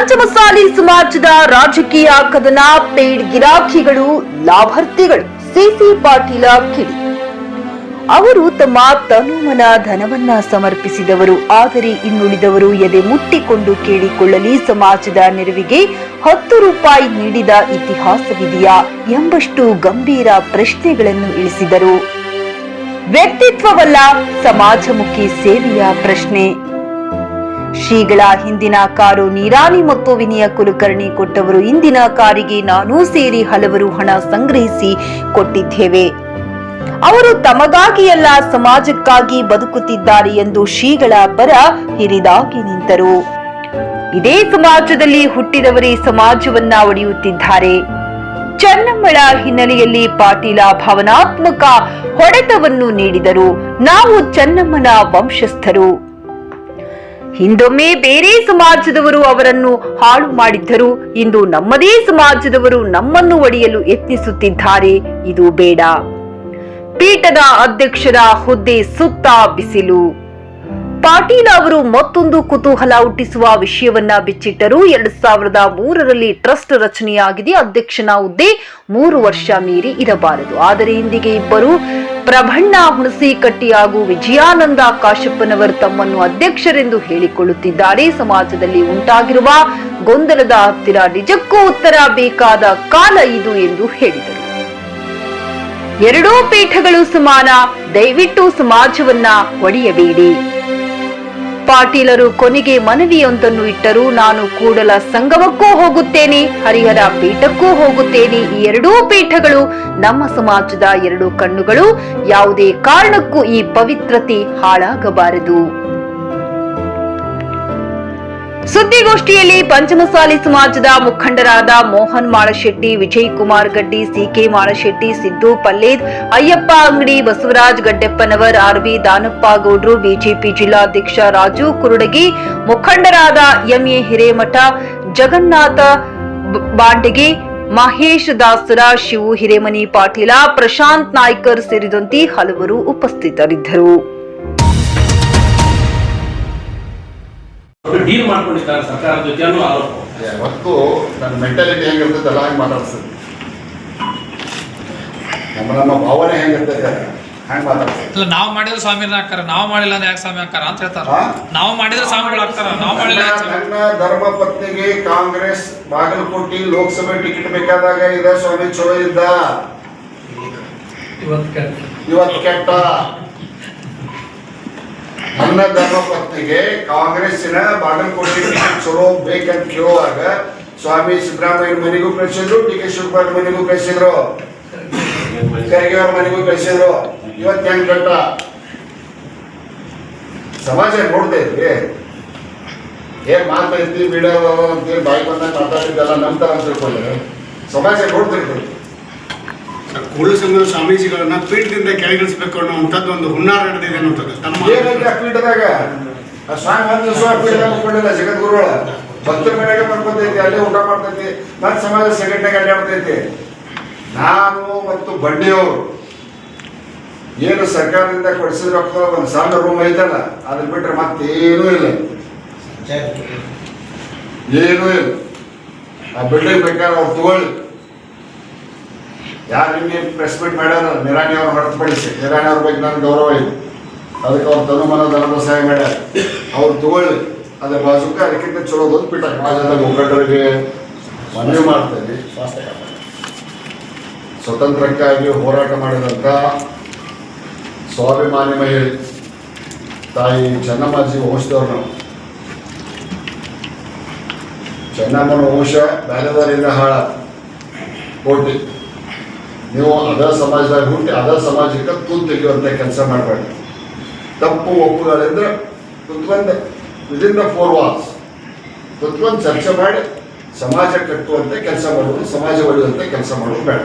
ಪಂಚಮಸಾಲಿ ಸಮಾಜದ ರಾಜಕೀಯ ಕದನ, ಪೇಡ್ ಗಿರಾಕಿಗಳು, ಲಾಭಾರ್ಥಿಗಳು. ಸಿಸಿ ಪಾಟೀಲ ಕಿಡಿ ಅವರು ತಮ್ಮ ತನುಮನ ಧನವನ್ನ ಸಮರ್ಪಿಸಿದವರು. ಆದರೆ ಇನ್ನುಳಿದವರು ಎದೆ ಮುಟ್ಟಿಕೊಂಡು ಕೇಳಿಕೊಳ್ಳಲಿ, ಸಮಾಜದ ನೆರವಿಗೆ 10 ರೂಪಾಯಿ ನೀಡಿದ ಇತಿಹಾಸವಿದೆಯಾ ಎಂಬಷ್ಟು ಗಂಭೀರ ಪ್ರಶ್ನೆಗಳನ್ನು ಇಳಿಸಿದರು. ವ್ಯಕ್ತಿತ್ವವಲ್ಲ, ಸಮಾಜಮುಖಿ ಸೇವೆಯ ಪ್ರಶ್ನೆ. ಶ್ರೀಗಳ ಹಿಂದಿನ ಕಾರು ನಿರಾಣಿ ಮತ್ತು ವಿನಯ ಕುಲಕರ್ಣಿ ಕೊಟ್ಟವರು. ಇಂದಿನ ಕಾರಿಗೆ ನಾನೂ ಸೇರಿ ಹಲವರು ಹಣ ಸಂಗ್ರಹಿಸಿ ಕೊಟ್ಟಿದ್ದೇವೆ. ಅವರು ತಮಗಾಗಿ ಅಲ್ಲ, ಸಮಾಜಕ್ಕಾಗಿ ಬದುಕುತ್ತಿದ್ದಾರೆ ಎಂದು ಶ್ರೀಗಳ ಪರ ಹಿರಿದಾಗಿ ನಿಂತರು. ಇದೇ ಸಮಾಜದಲ್ಲಿ ಹುಟ್ಟಿದವರೇ ಸಮಾಜವನ್ನ ಒಡೆಯುತ್ತಿದ್ದಾರೆ. ಚೆನ್ನಮ್ಮಳ ಹಿನ್ನೆಲೆಯಲ್ಲಿ ಪಾಟೀಲ ಭಾವನಾತ್ಮಕ ಹೊಡೆತವನ್ನು ನೀಡಿದರು. ನಾವು ಚೆನ್ನಮ್ಮನ ವಂಶಸ್ಥರು. ಹಿಂದೊಮ್ಮೆ ಬೇರೆ ಸಮಾಜದವರು ಅವರನ್ನು ಹಾಳು ಮಾಡಿದ್ದರು. ಇಂದು ನಮ್ಮದೇ ಸಮಾಜದವರು ನಮ್ಮನ್ನು ಒಡೆಯಲು ಯತ್ನಿಸುತ್ತಿದ್ದಾರೆ. ಇದು ಬೇಡ. ಪೀಠದ ಅಧ್ಯಕ್ಷರ ಹುದ್ದೆ ಸುತ್ತ ಬಿಸಿಲು. ಪಾಟೀಲ ಅವರು ಮತ್ತೊಂದು ಕುತೂಹಲ ಹುಟ್ಟಿಸುವ ವಿಷಯವನ್ನ ಬಿಚ್ಚಿಟ್ಟರು. 2003ರಲ್ಲಿ ಟ್ರಸ್ಟ್ ರಚನೆಯಾಗಿದೆ. ಅಧ್ಯಕ್ಷನ ಹುದ್ದೆ 3 ವರ್ಷ ಮೀರಿ ಇರಬಾರದು. ಆದರೆ ಇಂದಿಗೆ ಇಬ್ಬರು ಪ್ರಭಣ್ಣ ಹುಣಸಿಕಟ್ಟಿ ಹಾಗೂ ವಿಜಯಾನಂದ ಕಾಶಪ್ಪನವರು ತಮ್ಮನ್ನು ಅಧ್ಯಕ್ಷರೆಂದು ಹೇಳಿಕೊಳ್ಳುತ್ತಿದ್ದಾರೆ. ಸಮಾಜದಲ್ಲಿ ಉಂಟಾಗಿರುವ ಗೊಂದಲದ ಹತ್ತಿರ ನಿಜಕ್ಕೂ ಉತ್ತರ ಬೇಕಾದ ಕಾಲ ಇದು ಎಂದು ಹೇಳಿದರು. ಎರಡೂ ಪೀಠಗಳು ಸಮಾನ, ದಯವಿಟ್ಟು ಸಮಾಜವನ್ನ ಒಡೆಯಬೇಡಿ. ಪಾಟೀಲರು ಕೊನೆಗೆ ಮನವಿಯೊಂದನ್ನು ಇಟ್ಟರು. ನಾನು ಕೂಡಲ ಸಂಗಮಕ್ಕೂ ಹೋಗುತ್ತೇನೆ, ಹರಿಹರ ಪೀಠಕ್ಕೂ ಹೋಗುತ್ತೇನೆ. ಈ ಎರಡೂ ಪೀಠಗಳು ನಮ್ಮ ಸಮಾಜದ 2 ಕಣ್ಣುಗಳು. ಯಾವುದೇ ಕಾರಣಕ್ಕೂ ಈ ಪವಿತ್ರತೆ ಹಾಳಾಗಬಾರದು. ಸುದ್ದಿಗೋಷ್ಠಿಯಲ್ಲಿ ಪಂಚಮಸಾಲಿ ಸಮಾಜದ ಮುಖಂಡರಾದ ಮೋಹನ್ ಮಾಳಶೆಟ್ಟಿ, ವಿಜಯ್ ಕುಮಾರ್ ಗಡ್ಡಿ, ಸಿಕೆ ಮಾಳಶೆಟ್ಟಿ, ಸಿದ್ದು ಪಲ್ಲೇದ್, ಅಯ್ಯಪ್ಪ ಅಂಗಡಿ, ಬಸವರಾಜ್ ಗಡ್ಡೆಪ್ಪನವರ್, ಆರ್ವಿ ದಾನಪ್ಪ ಗೌಡ್ರು, ಬಿಜೆಪಿ ಜಿಲ್ಲಾಧ್ಯಕ್ಷ ರಾಜು ಕುರುಡಗಿ, ಮುಖಂಡರಾದ ಎಂಎ ಹಿರೇಮಠ, ಜಗನ್ನಾಥ ಬಾಂಡಗಿ, ಮಹೇಶ್ ದಾಸರ, ಶಿವು ಹಿರೇಮನಿ ಪಾಟೀಲ, ಪ್ರಶಾಂತ್ ನಾಯ್ಕರ್ ಸೇರಿದಂತೆ ಹಲವರು ಉಪಸ್ಥಿತರಿದ್ದರು. ಡೀಲ್ ಮಾಡ್ಕೊಂಡಿದ್ದಾರೆ ಸರ್ಕಾರದ ಜೊತೆ ಅನ್ನೋ ಆರೋಪ. ಮತ್ತು ನನ್ನ ಮೆಂಟಾಲಿಟಿ ಹೆಂಗಿರ್ತೈತಲ್ಲ ಹಂಗೆ ಮಾತಾಡ್ತದೆ. ನಮ್ಮ ಭಾವನೆ ಹೆಂಗಿರ್ತೈತೆ ಹಂಗೆ ಮಾತಾಡ್ತದೆ. ನಾವು ಮಾಡಿದ್ರೆ ಸ್ವಾಮಿನ ಹಾಕ್ತಾರ, ನಾವು ಮಾಡಿಲ್ಲ ಅಂದ್ರೆ ಯಾಕೆ ಸ್ವಾಮಿ ಹಾಕ್ತಾರ ಅಂತ ಹೇಳ್ತಾರ. ನಾವು ಮಾಡಿದ್ರೆ ಸ್ವಾಮಿಗಳು ಹಾಕ್ತಾರ, ನಾವು ಮಾಡಿಲ್ಲ. ನನ್ನ ಧರ್ಮ ಪತ್ನಿಗೆ ಕಾಂಗ್ರೆಸ್ ಬಾಗಲಕೋಟೆ ಲೋಕಸಭೆ ಟಿಕೆಟ್ ಬೇಕಾದಾಗ ಇದ ಸ್ವಾಮಿ ಚಲೋ ಇದ್ದ, ಇವತ್ತು ಕೆಟ್ಟ. ನನ್ನ ಧರ್ಮ ಪತ್ನಿಗೆ ಕಾಂಗ್ರೆಸ್ಸಿನ ಬಾಗಲಕೋಟೆ ಟಿಕೆಟ್ ಚಲೋ ಬೇಕಂತ ಕೇಳುವಾಗ ಸ್ವಾಮಿ ಸಿದ್ದರಾಮಯ್ಯ ಮನೆಗೂ ಕಳಿಸಿದ್ರು, ಡಿ ಕೆ ಶಿವಕುಮಾರ್ ಮನೆಗೂ ಕಳಿಸಿದ್ರು, ಖರ್ಗೆ ಅವ್ರ ಮನೆಗೂ ಕಳಿಸಿದ್ರು. ಇವತ್ತು ಹೆಂಗ್ ಕಟ್ಟ ಸಮಾಜ ನೋಡ್ತಾ ಇದ್ವಿ. ಏನ್ ಮಾತಾಡ್ತಿ ಬಿಡೋ ಅಂತೇಳಿ ಬಾಯಿ ಬಂದಾಗ ಮಾತಾಡಿದ್ದೆಲ್ಲ ನಂತರ ಅಂತ ತಿಳ್ಕೊಂಡ್ರೆ ಸಮಾಜ ನೋಡ್ತಿರ್ತೀವಿ. ಕೂಡಲಸಂಗರ ಸ್ವಾಮೀಜಿಗಳನ್ನ ಪೀಠದಿಂದ ಕೆಳಗಿಳಿಸಬೇಕು ಅನ್ನುವಂಥದ್ದು ಒಂದು ಹುನ್ನಾರ ನಡೆದಿದೆ ಅನ್ನೋದು. ಏನಂದ್ರೆ ಆ ಪೀಠದಾಗ ಆ ಸ್ವಾಮಿ ಒಂದು ಪೀಠದಾಗ ಮುಟ್ಕೊಂಡಿಲ್ಲ. ಜಗದ್ಗುರುಗಳ ಭಕ್ತರ ಮನೆಗೆ ಮಾಡ್ಕೊತೈತಿ, ಅಲ್ಲೇ ಊಟ ಮಾಡ್ತೈತಿ, ನನ್ನ ಸಮಾಜ ಸಂಘಟನೆಗೆ ಅಡ್ಡಾಡ್ತೈತಿ. ನಾನು ಮತ್ತು ಬಂಡಿಯವರು ಏನು ಸರ್ಕಾರದಿಂದ ಕೊಡಿಸಿದ ರೊಕ್ಕ ಒಂದು ಸಣ್ಣ ರೂಮ್ ಐತಲ್ಲ, ಅದನ್ನ ಬಿಟ್ರೆ ಮತ್ತೇನೂ ಇಲ್ಲ, ಏನೂ ಇಲ್ಲ. ಆ ಬಿಲ್ಡಿಂಗ್ ಬೇಕಾದ್ರೆ ಅವ್ರು ತಗೊಳ್ಳಿ. ಯಾರು ನಿಮಗೆ ಪ್ರೆಸ್ ಮೀಟ್ ಮಾಡ್ಯಾರ ನಿರಾಣಿ ಅವ್ರು ಹೊರತುಪಡಿಸಿ, ನಿರಾಣಿ ಅವ್ರ ಬಗ್ಗೆ ನನಗೆ ಗೌರವ ಇದೆ, ಅದಕ್ಕೆ ಅವ್ರ ತನುಮನ ಧನದ ಸಹಾಯ ಮಾಡ್ಯಾರ, ಅವ್ರು ತಗೊಳ್ಳಿ. ಅದ್ರ ಬಾಜುಕ ಅದಕ್ಕಿಂತ ಚಲೋದೊಂದು ಪೀಠ ಸಮಾಜದ ಮುಖಂಡರಿಗೆ ಮನವಿ ಮಾಡ್ತೇನೆ. ಸ್ವತಂತ್ರಕ್ಕಾಗಿ ಹೋರಾಟ ಮಾಡಿದಂಥ ಸ್ವಾಭಿಮಾನಿ ಮಹಿಳೆ ತಾಯಿ ಚೆನ್ನಮ್ಮಾಜಿ ವಂಶದವ್ರು ನಾವು. ಚೆನ್ನಮ್ಮನ ವಂಶ ಬೇರೆದವರಿಂದ ಹಾಳ ಕೋಟಿ. ನೀವು ಅದರ ಸಮಾಜದಾಗ ಹುಟ್ಟಿ ಅದರ ಸಮಾಜಕ್ಕೆ ತೂತು ತೆಗೆಯುವಂಥ ಕೆಲಸ ಮಾಡಬೇಡಿ. ತಪ್ಪು ಒಪ್ಪುಗಳಿಂದ ಕುತ್ಕೊಂಡು ವಿದಿನ್ ದ 4 walls ಕುತ್ಕೊಂಡು ಚರ್ಚೆ ಮಾಡಿ ಸಮಾಜ ಕಟ್ಟುವಂಥ ಕೆಲಸ ಮಾಡೋದು, ಸಮಾಜ ಒಡೆಯುವಂಥ ಕೆಲಸ ಮಾಡೋದು ಬೇಡ.